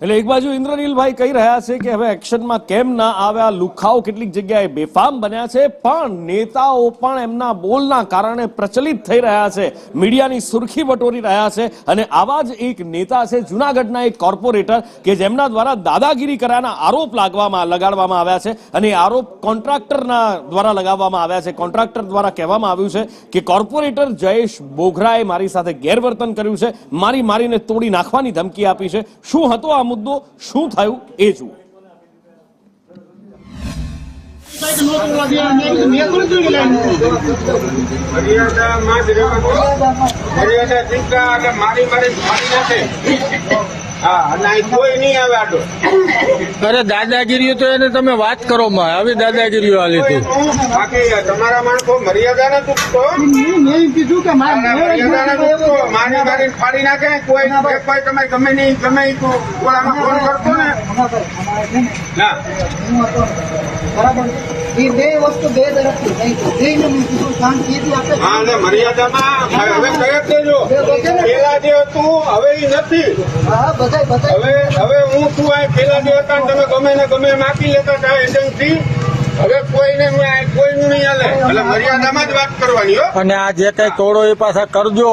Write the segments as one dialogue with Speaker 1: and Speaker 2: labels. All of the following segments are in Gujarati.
Speaker 1: એટલે એક બાજુ ઇન્દ્રનીલભાઈ કહી રહ્યા છે કે હવે એક્શનમાં કેમ ના આવ્યા, લુખાઓ કેટલીક જગ્યાએ બેફામ બન્યા છે, પણ નેતાઓ પણ એમના બોલના કારણે પ્રચલિત થઈ રહ્યા છે, મીડિયાની સુર્ખી બટોરી રહ્યા છે. અને આવા જ એક નેતા છે જૂનાગઢના એક કોર્પોરેટર કે જેમના દ્વારા દાદાગીરી કર્યાના આરોપ લગાડવામાં આવ્યા છે. અને આરોપ કોન્ટ્રાક્ટરના દ્વારા લગાવવામાં આવ્યા છે. કોન્ટ્રાક્ટર દ્વારા કહેવામાં આવ્યું છે કે કોર્પોરેટર જયેશ બોઘરાએ મારી સાથે ગેરવર્તન કર્યું છે, મારીને તોડી નાખવાની ધમકી આપી છે. શું હતો આ મુદ્દો, શું થયું એ જુઓ.
Speaker 2: અરે દાદાગીરી તો એને તમે વાત કરો માં આવી દાદાગીરીઓ હાલી હતી.
Speaker 3: તમારા માણસો મર્યાદાને ચૂકતો મેં કીધું કે મારી ફાડી નાખે કોઈ તમે ગમે નહીં ગમે ઓલામાં ફોન કરતો ને
Speaker 4: બરાબર એ બે વસ્તુ બે તરફથી
Speaker 3: મર્યાદામાં હવે કયા દેજો પેલા જે હતું હવે એ નથી. હવે હું શું પેલા જે હતા તમે ગમે ને ગમે માપી લેતા હતા એજન્સી, હવે કોઈનું નહીં હાલે. એટલે મર્યાદામાં જ વાત કરવાની હો.
Speaker 2: અને આ જે કઈ તોડો એ પાછા કરજો.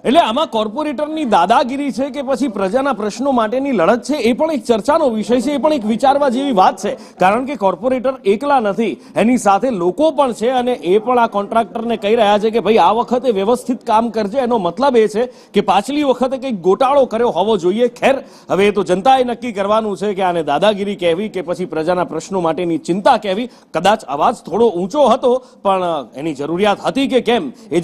Speaker 1: એટલે આમાં કોર્પોરેટરની દાદાગીરી છે કે પછી પ્રજાના પ્રશ્નો માટેની લડત છે, એ પણ એક ચર્ચાનો વિષય છે, એ પણ એક વિચારવા જેવી વાત છે. કારણ કે કોર્પોરેટર એકલા નથી, એની સાથે લોકો પણ છે. અને એ પણ આ કોન્ટ્રાક્ટરને કહી રહ્યા છે કે ભાઈ આ વખતે વ્યવસ્થિત કામ કરજે. એનો મતલબ એ છે કે પાછલી વખતે કંઈક ગોટાળો કર્યો હોવો જોઈએ. ખેર, હવે એ તો જનતાએ નક્કી કરવાનું છે કે આને દાદાગીરી કહેવી કે પછી પ્રજાના પ્રશ્નો માટેની ચિંતા કહેવી. કદાચ અવાજ થોડો ઊંચો હતો, પણ એની જરૂરિયાત હતી કે કેમ એ